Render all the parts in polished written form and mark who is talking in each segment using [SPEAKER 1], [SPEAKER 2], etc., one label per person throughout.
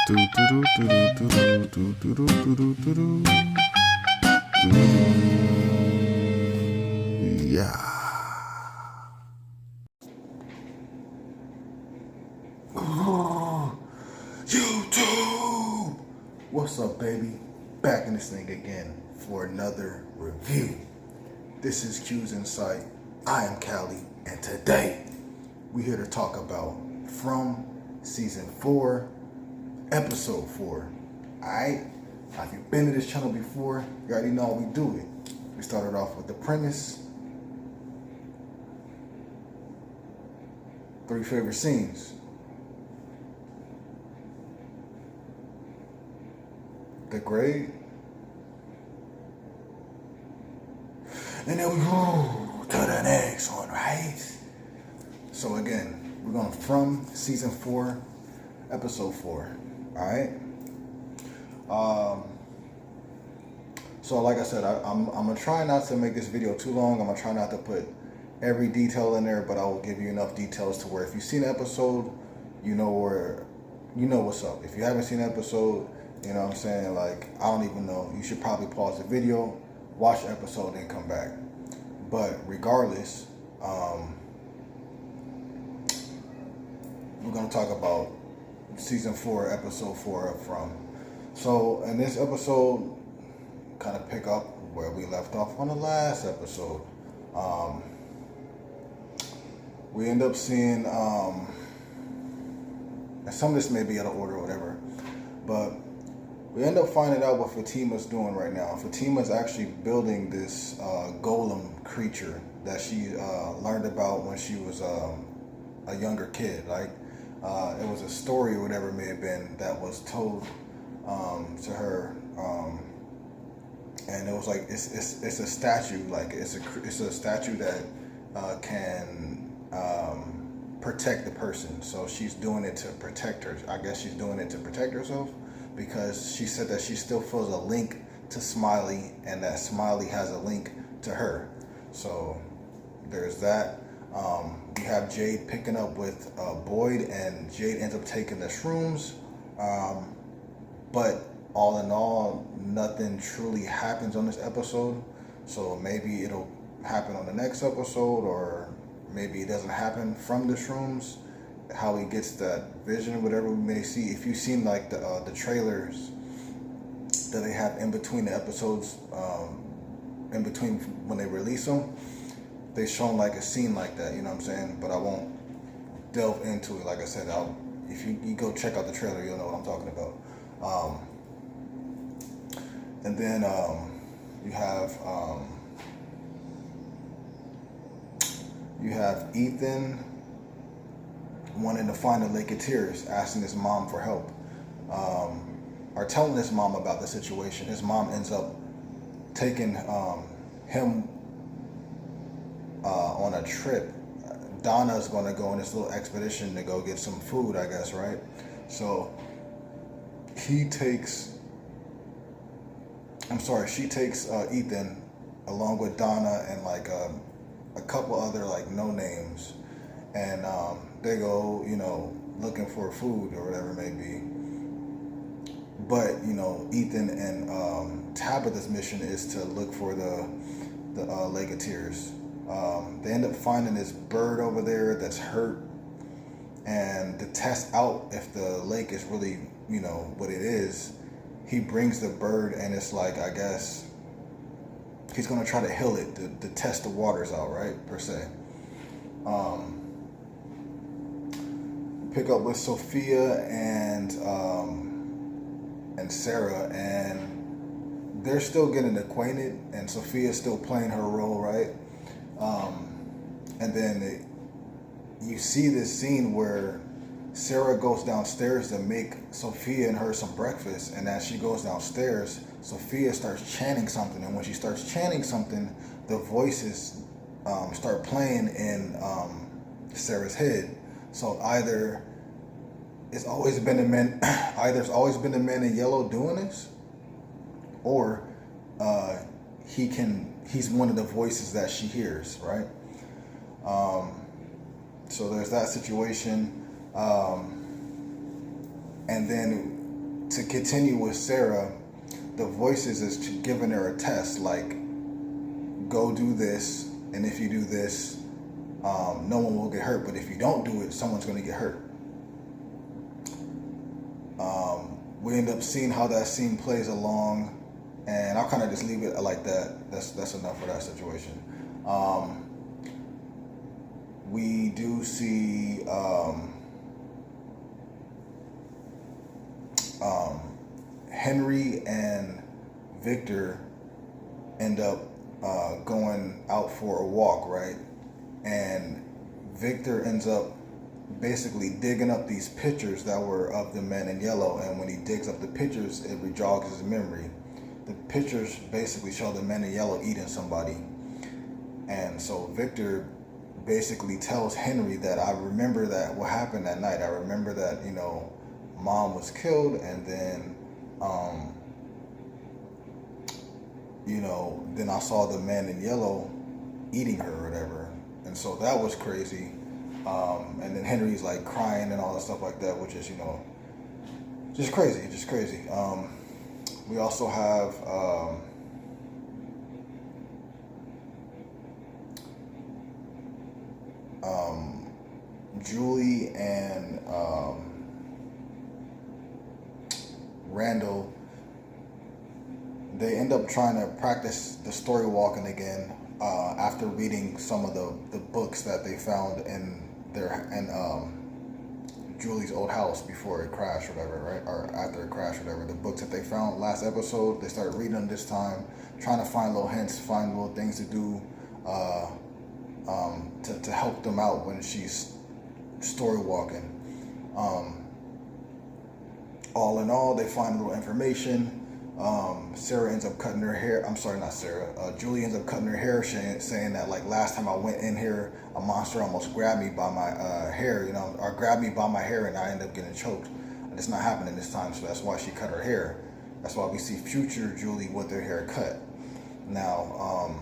[SPEAKER 1] Yeah. YouTube! What's up, baby? Back in this thing again for another review. This is Q's Insight. I am Callie, and today we're here to talk about From Season 4, Episode 4. Alright? Now, if you've been to this channel before, you already know how we do it. We started off with the premise, 3 favorite scenes, the grade, and then we go to the next one, right? So again, we're going from Season 4, Episode 4, alright? So like I said, I'm going to try not to make this video too long. I'm going to try not to put every detail in there, but I will give you enough details to where if you've seen the episode, you know what's up. If you haven't seen the episode, you know what I'm saying, like, I don't even know. You should probably pause the video, watch the episode, then come back. But regardless, we're going to talk about Season 4, Episode 4 of From. So in this episode, kind of pick up where we left off on the last episode. We end up seeing, and some of this may be out of order or whatever, but we end up finding out what Fatima's doing right now. Fatima's actually building this golem creature that she learned about when she was a younger kid. Like, it was a story or whatever it may have been that was told to her, and it was like it's a statue. Like it's a statue that can protect the person. So she's doing it to protect her. I guess she's doing it to protect herself, because she said that she still feels a link to Smiley, and that Smiley has a link to her. So there's that. We have Jade picking up with Boyd, and Jade ends up taking the shrooms. But all in all, nothing truly happens on this episode. So maybe it'll happen on the next episode, or maybe it doesn't happen from the shrooms. How he gets that vision, whatever we may see. If you've seen like the trailers that they have in between the episodes, in between when they release them, they shown like a scene like that. You know what I'm saying? But I won't delve into it. Like I said, if you go check out the trailer, you'll know what I'm talking about. And then you have Ethan wanting to find the Lake of Tears, asking his mom for help, or telling his mom about the situation. His mom ends up taking him on a trip. Donna's going to go on this little expedition to go get some food, I guess, right? So she takes Ethan along with Donna and like a couple other like no names, and they go, looking for food or whatever it may be. But Ethan and Tabitha's mission is to look for the Lake of Tears. They end up finding this bird over there that's hurt, and to test out if the lake is really what it is, he brings the bird, and it's like, I guess he's gonna try to heal it to test the waters out, right, per se. Pick up with Sophia and Sarah, and they're still getting acquainted, and Sophia's still playing her role, right? And then you see this scene where Sarah goes downstairs to make Sophia and her some breakfast, and as she goes downstairs, Sophia starts chanting something, and when she starts chanting something, the voices start playing in Sarah's head. So either it's always been the men, in yellow doing this, or he's one of the voices that she hears, right? So there's that situation. And then to continue with Sarah, the voices is giving her a test, like, go do this, and if you do this, no one will get hurt. But if you don't do it, someone's going to get hurt. We end up seeing how that scene plays along, and I'll kind of just leave it like that. That's enough for that situation. We do see Henry and Victor end up going out for a walk, right? And Victor ends up basically digging up these pictures that were of the men in yellow, and when he digs up the pictures, it rejogs his memory. The pictures basically show the men in yellow eating somebody, and so Victor basically tells Henry that I remember that what happened that night. I remember that, you know, mom was killed, and then you know, then I saw the man in yellow eating her or whatever, and so that was crazy. And then Henry's like crying and all that stuff like that, which is, you know, just crazy. We also have Julie and Randall. They end up trying to practice the story walking again after reading some of the books that they found in Julie's old house before it crashed, or whatever, right? Or after it crashed, or whatever. The books that they found last episode, they started reading them this time, trying to find little hints, find little things to do to help them out when she's story walking. All in all, they find a little information. Sarah ends up cutting her hair. I'm sorry, not Sarah. Julie ends up cutting her hair, saying that, like, last time I went in here, a monster almost grabbed me by my hair, you know, or grabbed me by my hair, and I ended up getting choked. And it's not happening this time, so that's why she cut her hair. That's why we see future Julie with her hair cut. Now,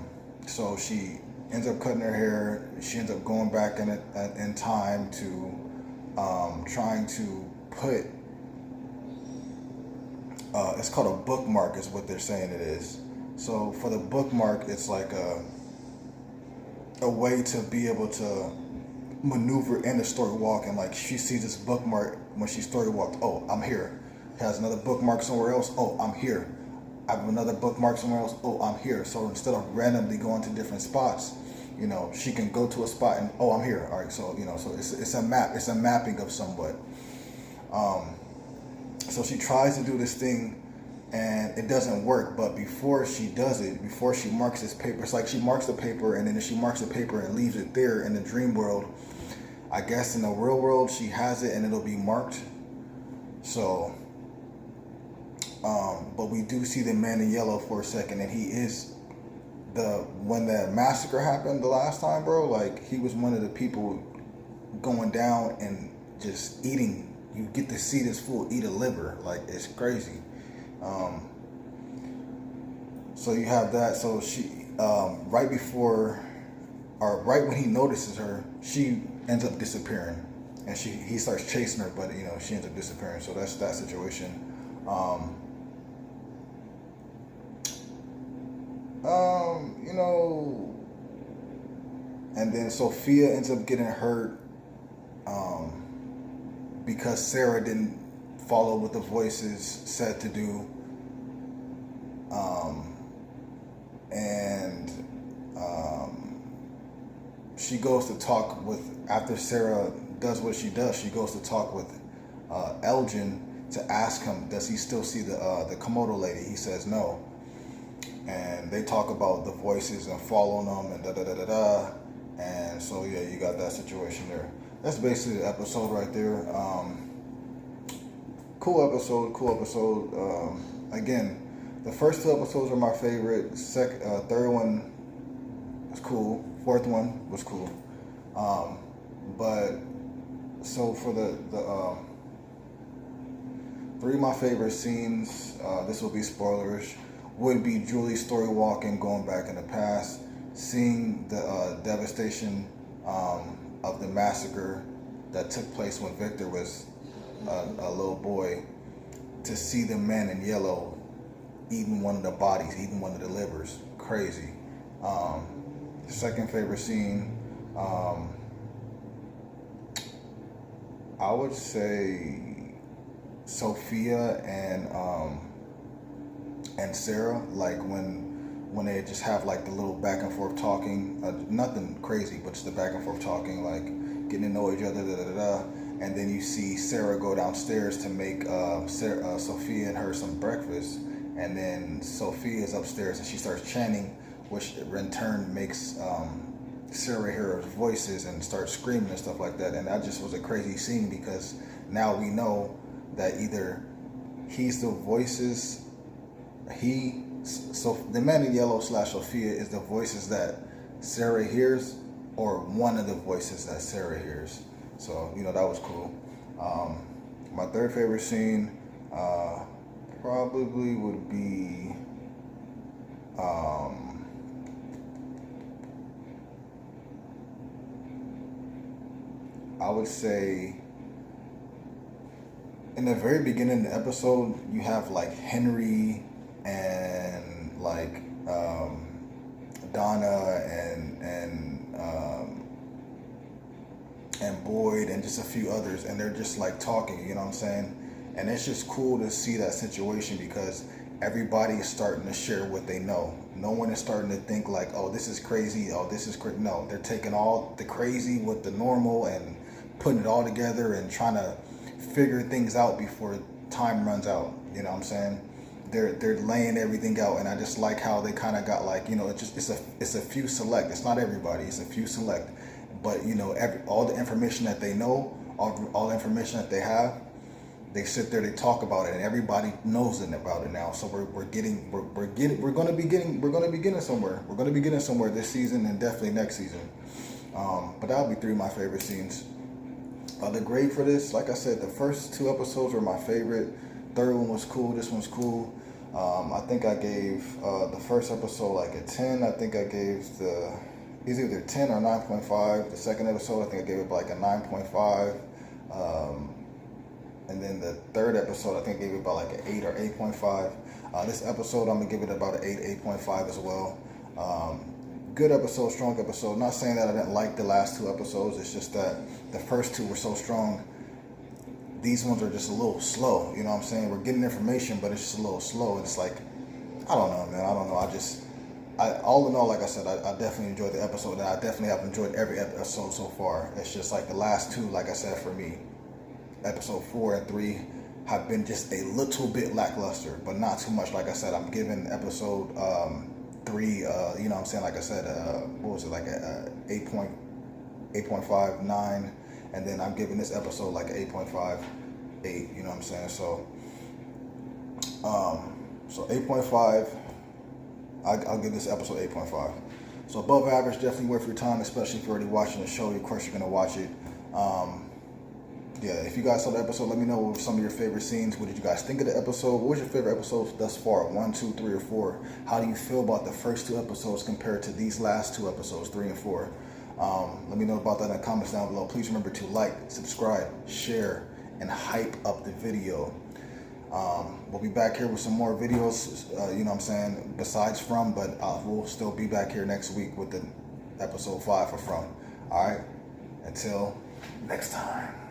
[SPEAKER 1] so she ends up cutting her hair. She ends up going back in time to trying to put. It's called a bookmark, is what they're saying it is. So for the bookmark, it's like a way to be able to maneuver in the story walk. And like, she sees this bookmark when she story walked. Oh, I'm here. Has another bookmark somewhere else. Oh, I'm here. I have another bookmark somewhere else. Oh, I'm here. So instead of randomly going to different spots, you know, she can go to a spot and, oh, I'm here. All right. So, you know, so it's a map. It's a mapping of somewhat. So she tries to do this thing and it doesn't work. But before she does it, before she marks this paper, it's like she marks the paper, and then she marks the paper and leaves it there in the dream world. I guess in the real world, she has it and it'll be marked. So, but we do see the man in yellow for a second, and he is when the massacre happened the last time, bro, like, he was one of the people going down and just eating. You get to see this fool eat a liver. Like, it's crazy. So you have that. So she, right before, or right when he notices her, she ends up disappearing. And he starts chasing her, but, you know, she ends up disappearing. So that's that situation. You know, and then Sophia ends up getting hurt. Because Sarah didn't follow what the voices said to do. She goes to talk with, after Sarah does what she does, she goes to talk with Elgin to ask him, does he still see the Komodo lady? He says no. And they talk about the voices and following them and da-da-da-da-da. And so, yeah, you got that situation there. That's basically the episode right there. Cool episode. Again, the first two episodes are my favorite. Third one was cool. Fourth one was cool. But so for the three of my favorite scenes, this will be spoilers, would be Julie's story walking, going back in the past, seeing the devastation of the massacre that took place when Victor was a little boy, to see the man in yellow eating one of the bodies, eating one of the livers. Crazy. Second favorite scene, I would say Sophia and Sarah, like when they just have like the little back and forth talking, nothing crazy, but just the back and forth talking, like getting to know each other, and then you see Sarah go downstairs to make Sophia and her some breakfast, and then Sophia is upstairs and she starts chanting, which in turn makes Sarah hear her voices and start screaming and stuff like that. And that just was a crazy scene, because now we know that either he's the voices, so the man in yellow / Sophia is the voices that Sarah hears, or one of the voices that Sarah hears. So, that was cool. My third favorite scene probably would be I would say in the very beginning of the episode, you have like Henry and like Donna and Boyd and just a few others, and they're just like talking, you know what I'm saying? And it's just cool to see that situation, because everybody is starting to share what they know. No one is starting to think like, oh, this is crazy, oh, this is crazy. No, they're taking all the crazy with the normal and putting it all together and trying to figure things out before time runs out. You know what I'm saying? They're laying everything out, and I just like how they kind of got like, it's a few select. It's not everybody. It's a few select, but all the information that they know, all the information that they have, they sit there, they talk about it, and everybody knows about it now. So we're going to be getting somewhere. We're going to be getting somewhere this season, and definitely next season. But that'll be 3 of my favorite scenes. The grade for this, like I said, the first 2 episodes were my favorite. Third one was cool. This one's cool. I think I gave the first episode like a 10. I think I gave it's either 10 or 9.5. The second episode, I think I gave it like a 9.5. And then the third episode, I think I gave it about like an 8 or 8.5. This episode, I'm going to give it about an 8, 8.5 as well. Good episode, strong episode. Not saying that I didn't like the last 2 episodes. It's just that the first 2 were so strong. These ones are just a little slow. You know what I'm saying? We're getting information, but it's just a little slow. It's like, I don't know, man. I don't know. All in all, like I said, I definitely enjoyed the episode. And I definitely have enjoyed every episode so far. It's just like the last 2, like I said, for me, episode 4 and 3 have been just a little bit lackluster, but not too much. Like I said, I'm giving episode 3, you know what I'm saying? Like I said, what was it? Like a 8.5, 9. And then I'm giving this episode like an 8.5, 8, you know what I'm saying? So 8.5, I'll give this episode 8.5. So above average, definitely worth your time, especially if you're already watching the show. Of course, you're going to watch it. Yeah, if you guys saw the episode, let me know what some of your favorite scenes. What did you guys think of the episode? What was your favorite episode thus far? 1, 2, 3, or 4? How do you feel about the first 2 episodes compared to these last 2 episodes, 3 and 4? Let me know about that in the comments down below. Please remember to like, subscribe, share, and hype up the video. We'll be back here with some more videos, you know what I'm saying, besides From, but we'll still be back here next week with the episode 5 for From. All right, until next time.